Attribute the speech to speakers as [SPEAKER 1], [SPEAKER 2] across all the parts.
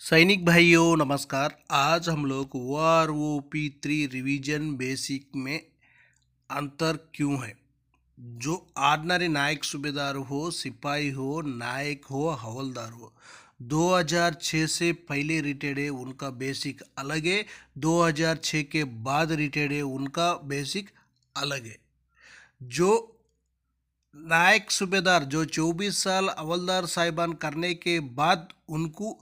[SPEAKER 1] सैनिक भाइयों नमस्कार। आज हम लोग OROP 3 रिवीजन बेसिक में अंतर क्यों है। जो ऑर्डिनरी नायक सूबेदार हो, सिपाही हो, नायक हो, हवलदार हो, 2006 से पहले रिटायर्ड है उनका बेसिक अलग है, 2006 के बाद रिटायर्ड है उनका बेसिक अलग है। जो नायक सूबेदार जो 24 साल हवलदार साहिबान करने के बाद उनको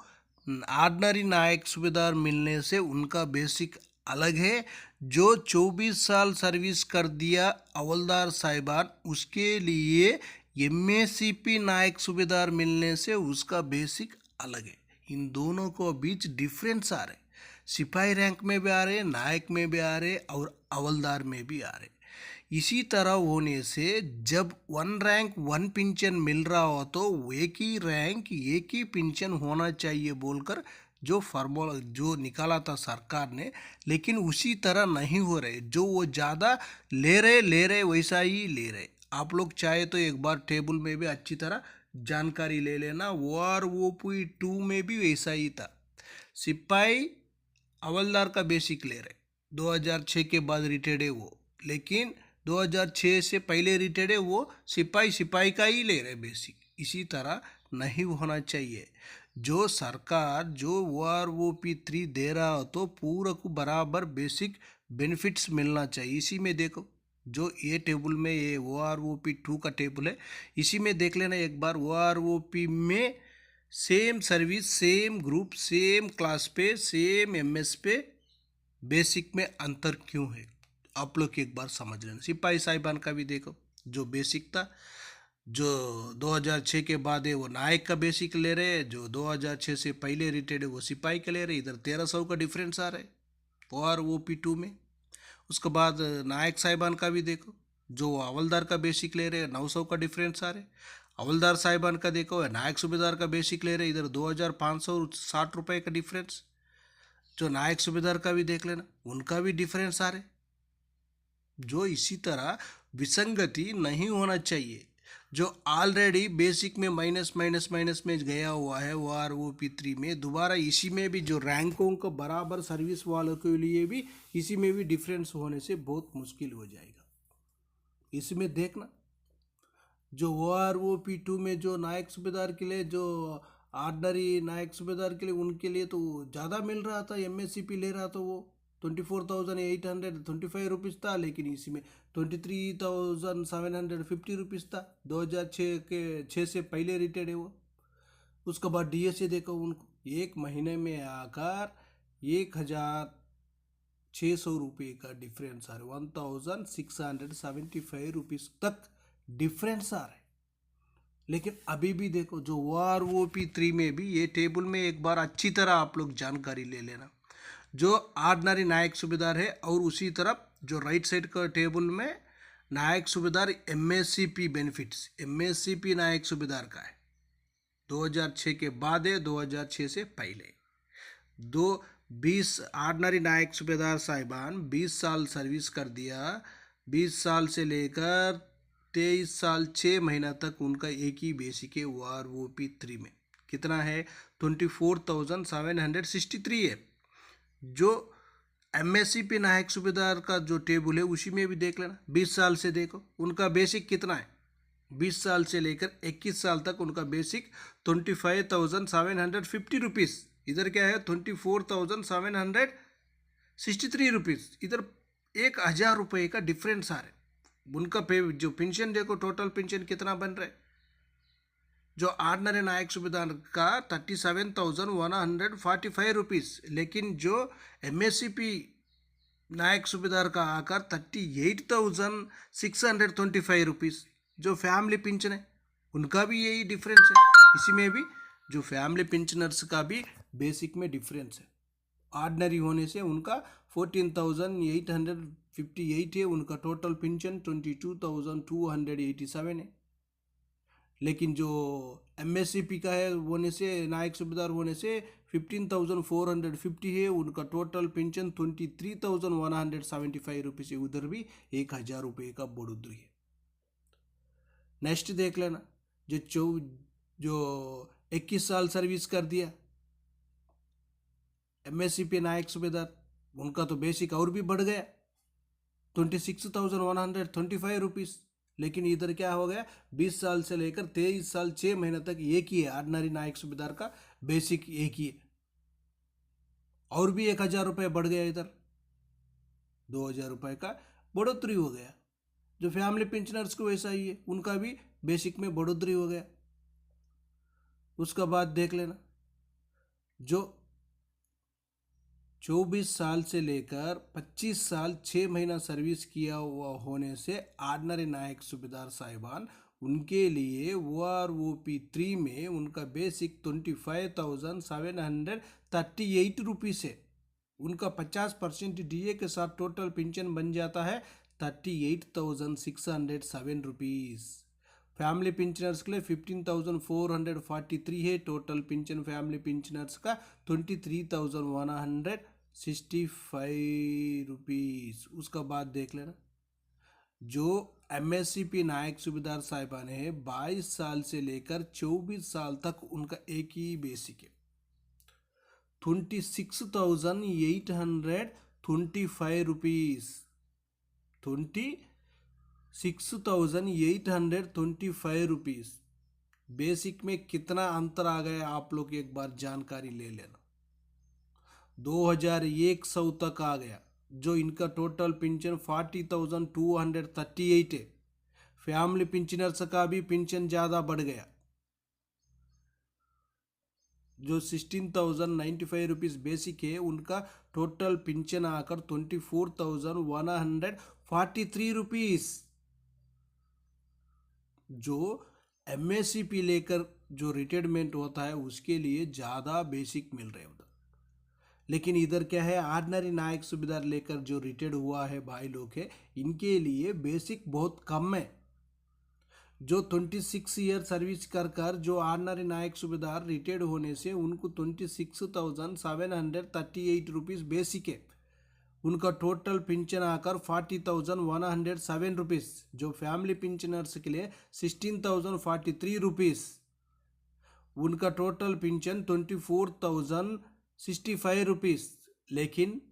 [SPEAKER 1] ऑर्डिनरी नायक सूबेदार मिलने से उनका बेसिक अलग है। जो 24 साल सर्विस कर दिया हवलदार साहिबान उसके लिए MACP नायक सूबेदार मिलने से उसका बेसिक अलग है। इन दोनों को बीच डिफरेंस आ रहे, सिपाही रैंक में भी आ रहे, नायक में भी आ रहे और हवलदार में भी आ रहे। इसी तरह होने से जब वन रैंक वन पिंचन मिल रहा हो तो एक ही रैंक एक ही पिंचन होना चाहिए बोलकर जो फार्मूला जो निकाला था सरकार ने, लेकिन उसी तरह नहीं हो रहे। जो वो ज़्यादा ले रहे वैसा ही ले रहे। आप लोग चाहे तो एक बार टेबल में भी अच्छी तरह जानकारी ले लेना। OROP 2 में भी वैसा ही था। सिपाही हवलदार का बेसिक ले रहे, 2006 के बाद रिटायर्ड है वो, लेकिन 2006 से पहले रिटायर्ड है वो सिपाही सिपाही का ही ले रहे बेसिक। इसी तरह नहीं होना चाहिए। जो सरकार जो OROP 3 दे रहा हो तो पूरा को बराबर बेसिक बेनिफिट्स मिलना चाहिए। इसी में देखो, जो ये टेबल में ये OROP 2 का टेबल है, इसी में देख लेना एक बार। OROP में same service, same group, same class पे, सेम MS पे बेसिक में अंतर क्यों है आप लोग एक बार समझ लेना। सिपाही साहिबान का भी देखो, जो बेसिक था जो 2006 के बाद है वो नायक का बेसिक ले रहे हैं, जो 2006 से पहले रिटायर्ड है वो सिपाही का ले रहे। इधर 1300 का डिफरेंस आ रहा है OROP 2 में। उसके बाद नायक साहिबान का भी देखो, जो हवलदार का बेसिक ले रहे हैं 900 का डिफरेंस आ रहे। हवलदार साहिबान का देखो, नायक सूबेदार का बेसिक ले रहे इधर 2560 रुपये का डिफरेंस। जो नायक सूबेदार का भी देख लेना, उनका भी डिफरेंस आ रहे। जो इसी तरह विसंगति नहीं होना चाहिए। जो ऑलरेडी बेसिक में माइनस माइनस माइनस में गया हुआ है OROP 3 में, दोबारा इसी में भी जो रैंकों को बराबर सर्विस वालों के लिए भी इसी में भी डिफरेंस होने से बहुत मुश्किल हो जाएगा। इसमें देखना, जो OROP 2 में जो नायक सूबेदार के लिए, जो ऑर्डनरी नायक सूबेदार के लिए, उनके लिए तो ज़्यादा मिल रहा था। MACP ले रहा था वो 24,825 था, लेकिन इसी में 23,750 था। 2006 के 6 से पहले रिटायर्ड है वो। उसके बाद DSA देखो, उनको एक महीने में आकर 1,600 रुपये का डिफरेंस आ रहा है। 1,675 रुपीज़ तक डिफरेंस आ रहा है। लेकिन अभी भी देखो, जो OROP 3 में भी ये टेबल में एक बार अच्छी तरह आप लोग जानकारी ले लेना। जो ऑर्डिनरी नायक सूबेदार है और उसी तरफ जो राइट साइड का टेबल में नायक सूबेदार MACP बेनिफिट्स, MACP नायक सूबेदार का है 2006 के बाद है, 2006 से पहले। दो 20 ऑर्डिनरी नायक सूबेदार साहिबान 20 साल सर्विस कर दिया, 20 साल से लेकर 23 साल 6 महीना तक उनका एक ही बेसिक है OROP 3 में। कितना है? 24,763 है। जो MACP नायक सूबेदार का जो टेबल है उसी में भी देख लेना, 20 साल से देखो उनका बेसिक कितना है। 20 साल से लेकर 21 साल तक उनका बेसिक 25,750 रुपीज़। इधर क्या है? 24,763 रुपीज़। इधर 1,000 रुपये का डिफरेंस आ रहा है। उनका पे जो पेंशन देखो, टोटल पेंशन कितना बन रहा है। जो ऑर्डिनरी नायक सूबेदार का 37,145 रुपीज़, लेकिन जो MACP नायक सूबेदार का आकर 38,625 रुपीज़। जो फैमिली पेंशन है उनका भी यही डिफरेंस है। इसी में भी जो फैमिली पेंशनर्स का भी बेसिक में डिफरेंस है। ऑर्डिनरी होने से उनका 14,858 है, उनका टोटल पेंशन 22,287 है। लेकिन जो MACP का है होने से, नायक सूबेदार होने से 15,450 है, उनका टोटल पेंशन 23,175 रुपीज़ है। उधर भी 1,000 रुपये का बढ़ोतरी है। नेक्स्ट देख लेना, जो 21 साल सर्विस कर दिया एमएससीपी नायक सूबेदार उनका तो बेसिक और भी बढ़ गया 26,125 रुपीज़। लेकिन इधर क्या हो गया, 20 साल से लेकर 23 साल 6 महीने तक एक ही है, ऑर्डिनरी नायक सूबेदार का बेसिक एक ही है। और भी 1,000 रुपये बढ़ गया, इधर 2,000 रुपये का बढ़ोतरी हो गया। जो फैमिली पेंशनर्स को वैसा ही है, उनका भी बेसिक में बढ़ोतरी हो गया। उसका बाद देख लेना, जो 24 साल से लेकर 25 साल 6 महीना सर्विस किया हुआ होने से ऑर्डिनरी नायक सूबेदार साहिबान, उनके लिए OROP 3 में उनका बेसिक 25,738 रुपीज़ है। उनका 50% DA के साथ टोटल पेंशन बन जाता है 38,607 रुपीज़। फैमिली पेंशनर्स के लिए 15,443 है टोटल पेंशन। फैमिली पेंशनर्स का 23,165 रुपीज़। उसका बाद देख लेना, जो MSCP नायक सूबेदार साहिबान है 22 साल से लेकर 24 साल तक उनका एक ही बेसिक है 26,825 रुपीज़। 26,825 रुपीज़ बेसिक में कितना अंतर आ गया, आप लोग एक बार जानकारी ले लेना। 2,100 तक आ गया, जो इनका टोटल पेंशन 40,238 है। फैमिली पेंशनर्स का भी पेंशन ज़्यादा बढ़ गया, जो 16,095 रुपीज़ बेसिक है, उनका टोटल पेंशन आकर 24,143 रुपीज़। जो MSCP लेकर जो रिटायरमेंट होता है उसके लिए ज़्यादा बेसिक मिल रहे हैं उधर। लेकिन इधर क्या है, ऑर्डिनरी नायक सूबेदार लेकर जो रिटायर्ड हुआ है भाई लोग है, इनके लिए बेसिक बहुत कम है। जो 26 ईयर सर्विस कर जो ऑर्डिनरी नायक सूबेदार रिटायर्ड होने से उनको 26,738 रुपीज़ बेसिक है। उनका टोटल पेंशन आकर 40,107 रुपीज़। जो फैमिली पेंशनर्स के लिए 16,043 रुपीज़। उनका टोटल पेंशन 24,065 रुपीज़। लेकिन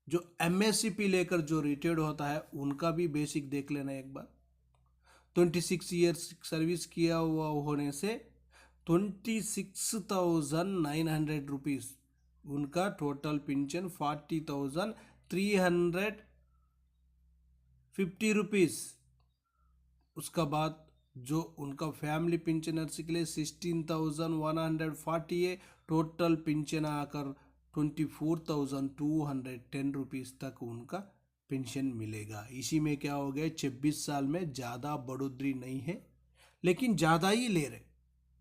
[SPEAKER 1] जो MSCP लेकर जो रिटायर्ड होता है उनका भी बेसिक देख लेना एक बार। 26 ईयर्स सर्विस किया हुआ होने से 26,900 रुपीज़। उनका टोटल पेंशन 40,350 रुपीज़। उसका बाद जो उनका फैमिली पेंशनर्स के लिए 16,140 है, टोटल पेंशन आकर 24,210 रुपीज़ तक उनका पेंशन मिलेगा। इसी में क्या हो गया, 26 साल में ज़्यादा बढ़ोतरी नहीं है, लेकिन ज़्यादा ही ले रहे।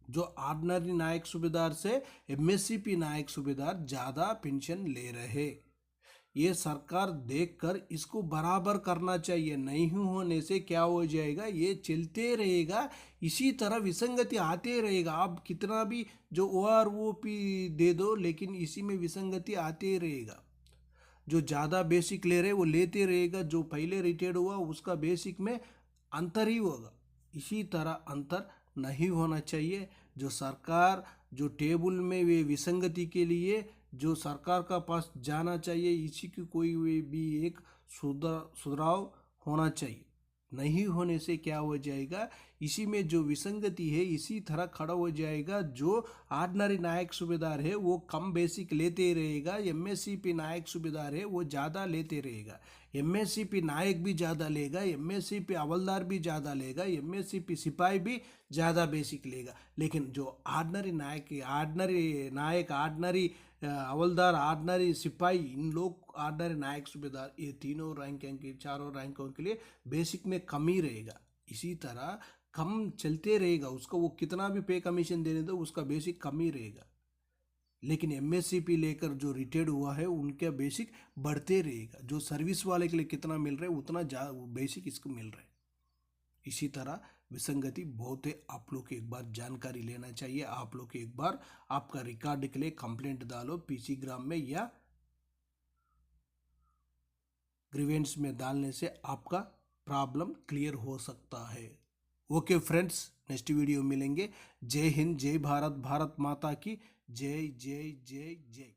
[SPEAKER 1] जो ऑर्डिनरी नायक सूबेदार से MSCP नायक सूबेदार ज़्यादा पेंशन ले रहे। ये सरकार देखकर इसको बराबर करना चाहिए। नहीं होने से क्या हो जाएगा, ये चलते रहेगा, इसी तरह विसंगति आते रहेगा। आप कितना भी जो OROP दे दो, लेकिन इसी में विसंगति आते रहेगा। जो ज़्यादा बेसिक ले रहे वो लेते रहेगा, जो पहले रिटायर्ड हुआ उसका बेसिक में अंतर ही होगा। इसी तरह अंतर नहीं होना चाहिए। जो सरकार जो टेबल में वे विसंगति के लिए जो सरकार का पास जाना चाहिए, इसी की कोई भी एक सुधार होना चाहिए। नहीं होने से क्या हो जाएगा, इसी में जो विसंगति है इसी तरह खड़ा हो जाएगा। जो ऑर्डिनरी नायक सूबेदार है वो कम बेसिक लेते रहेगा, MSCP नायक सूबेदार है वो ज़्यादा लेते रहेगा। MSCP नायक भी ज़्यादा लेगा, MSCP हवलदार भी ज़्यादा लेगा, MSCP सिपाही भी ज़्यादा बेसिक लेगा। लेकिन जो ऑर्डिनरी नायक, ऑर्डिनरी हवलदार, ऑर्डिनरी सिपाही, इन लोग ऑर्डिनरी नायक सूबेदार, ये तीनों रैंक के चारों रैंकों के लिए बेसिक में कम ही रहेगा। इसी तरह कम चलते रहेगा, उसको वो कितना भी पे कमीशन देने दो उसका बेसिक कम ही रहेगा। लेकिन MSCP लेकर जो रिटायर्ड हुआ है उनका बेसिक बढ़ते रहेगा। जो सर्विस वाले के लिए कितना मिल रहा है उतना बेसिक इसको मिल रहा है। इसी तरह विसंगति बहुत है, आप लोग को एक बार जानकारी लेना चाहिए। आप लोग एक बार आपका रिकॉर्ड के लिए कंप्लेंट डालो PC ग्राम में या ग्रीवेंस में डालने से आपका प्रॉब्लम क्लियर हो सकता है। ओके फ्रेंड्स, नेक्स्ट वीडियो मिलेंगे। जय हिंद, जय भारत, भारत माता की जय जय जय जय।